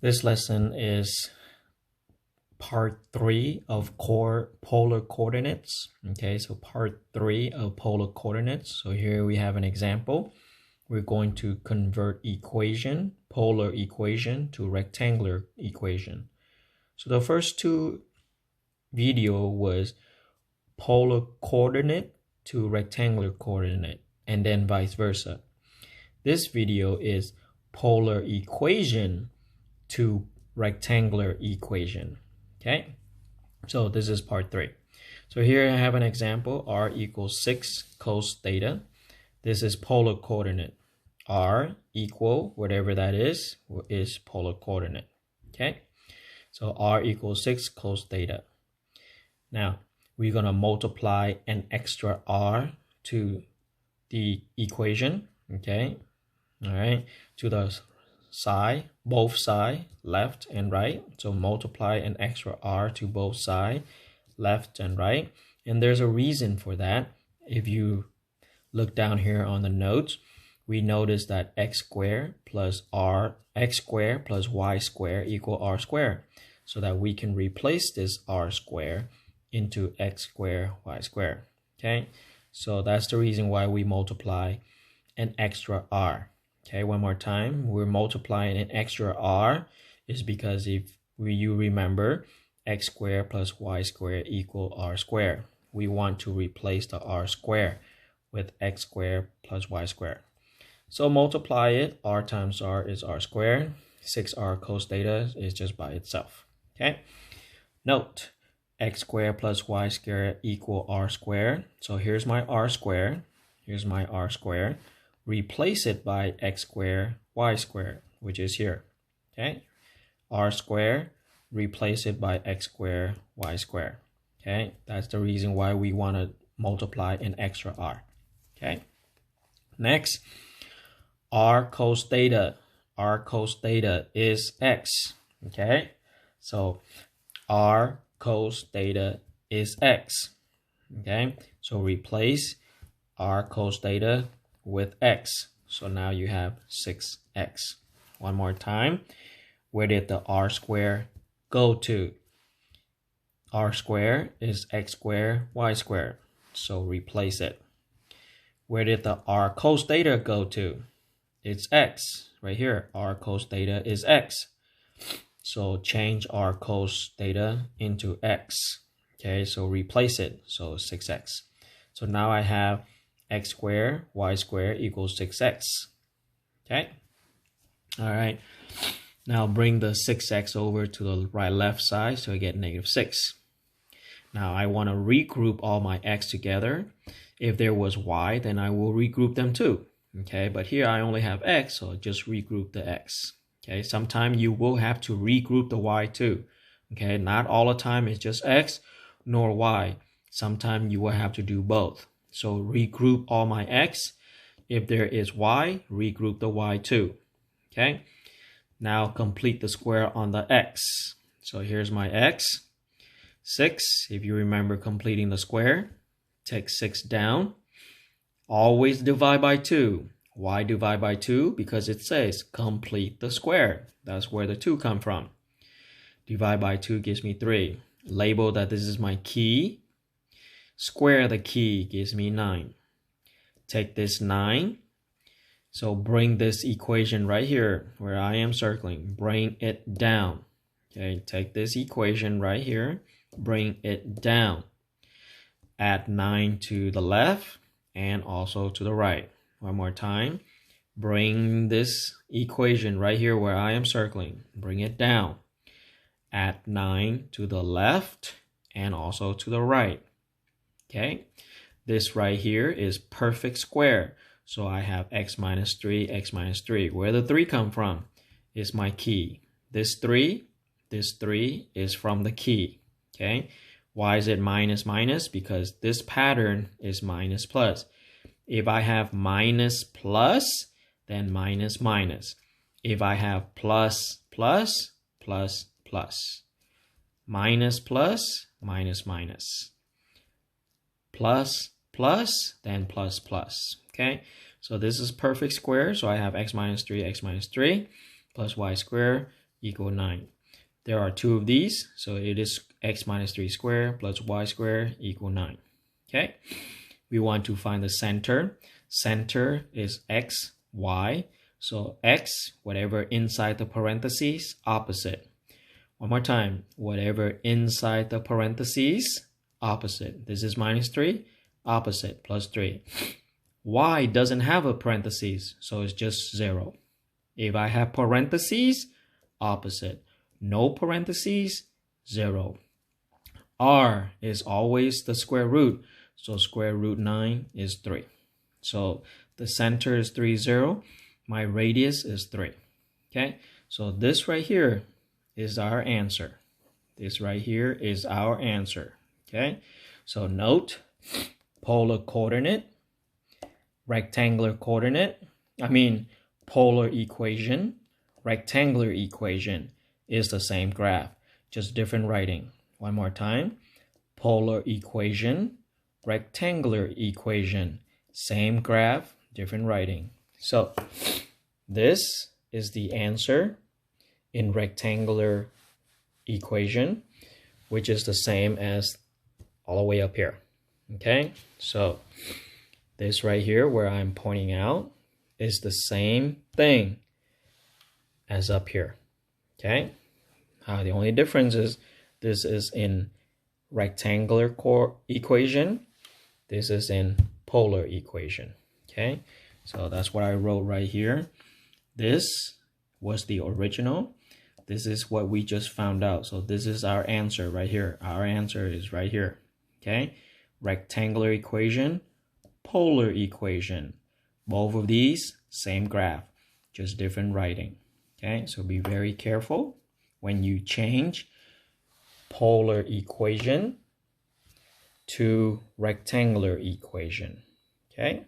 This lesson is part 3 of polar coordinates. Okay, so part 3 of polar coordinates. So here we have an example. We're going to convert polar equation to rectangular equation. So the first two video was polar coordinate to rectangular coordinate, and then vice versa. This video is polar equation to rectangular equation. Okay, so this is part 3. So here I have an example. R equals 6 cos theta. This is polar coordinate. R equal whatever that is polar coordinate. Okay, so R equals 6 cos theta. Now we're going to multiply an extra R to the equation. Okay, all right, to the side, both side, left and right. So multiply an extra R to both side, left and right. And there's a reason for that. If you look down here on the notes, we notice that x squared plus y squared equal r squared, so that we can replace this r squared into x squared y squared. Okay, so that's the reason why we multiply an extra r. Okay, one more time, we're multiplying an extra r is because if you remember, x squared plus y squared equal r squared. We want to replace the r squared with x squared plus y squared. So multiply it, r times r is r squared. 6r cos theta is just by itself. Okay, note, x squared plus y squared equal r squared. So here's my r squared. Here's my r squared. Replace it by x squared y squared, which is here. Okay, r squared, replace it by x squared y squared. Okay, that's the reason why we want to multiply an extra r. Okay, next, r cos theta. R cos theta is x. Okay, so r cos theta is x. Okay, so replace r cos theta with x. So now you have 6x. One more time. Where did the r squared go to? R squared is x squared y squared. So replace it. Where did the r cos theta go to? It's x. Right here. R cos theta is x. So change r cos theta into x. Okay, so replace it. So 6x. So now I have x squared y squared equals 6x. Okay, all right, now bring the 6x over to the left side, so I get -6. Now I want to regroup all my x together. If there was y, then I will regroup them too. Okay, but here I only have x, so I'll just regroup the x. Okay, sometimes you will have to regroup the y too. Okay, not all the time it's just x nor y. Sometimes you will have to do both. So regroup all my x. If there is y, regroup the y too. Okay, now complete the square on the x. So here's my x, 6. If you remember completing the square, take 6 down. Always divide by 2. Why divide by 2? Because it says complete the square. That's where the 2 come from. Divide by 2 gives me 3. Label that this is my key. Square the key gives me 9. Take this 9. So bring this equation right here where I am circling. Bring it down. Okay, take this equation right here. Bring it down. Add 9 to the left and also to the right. One more time. Bring this equation right here where I am circling. Bring it down. Add 9 to the left and also to the right. Okay, this right here is perfect square. So I have x minus 3, x minus 3. Where the 3 come from is my key. This 3 is from the key. Okay, why is it minus minus? Because this pattern is minus plus. If I have minus plus, then minus minus. If I have plus plus, plus plus. Minus plus, minus minus. Plus plus, then plus plus. Okay, so this is perfect square. So I have x minus 3 plus y squared equal 9. There are two of these, so it is x minus 3 squared plus y squared equal 9. Okay, we want to find the center. Center is x, y. So x, whatever inside the parentheses, opposite. One more time, whatever inside the parentheses, opposite. This is minus 3, opposite, plus 3. Y doesn't have a parentheses, so it's just 0. If I have parentheses, opposite. No parentheses, 0. R is always the square root, so square root 9 is 3. So the center is 3, 0. My radius is 3. Okay, so this right here is our answer. This right here is our answer. Okay, so note, polar coordinate, rectangular coordinate, polar equation, rectangular equation is the same graph, just different writing. One more time, polar equation, rectangular equation, same graph, different writing. So this is the answer in rectangular equation, which is the same as all the way up here. Okay, so this right here where I'm pointing out is the same thing as up here. Okay, the only difference is this is in rectangular equation, this is in polar equation. Okay, so that's what I wrote right here. This was the original. This is what we just found out. So this is our answer right here. Our answer is right here. Okay, rectangular equation, polar equation. Both of these, same graph, just different writing. Okay, so be very careful when you change polar equation to rectangular equation. Okay.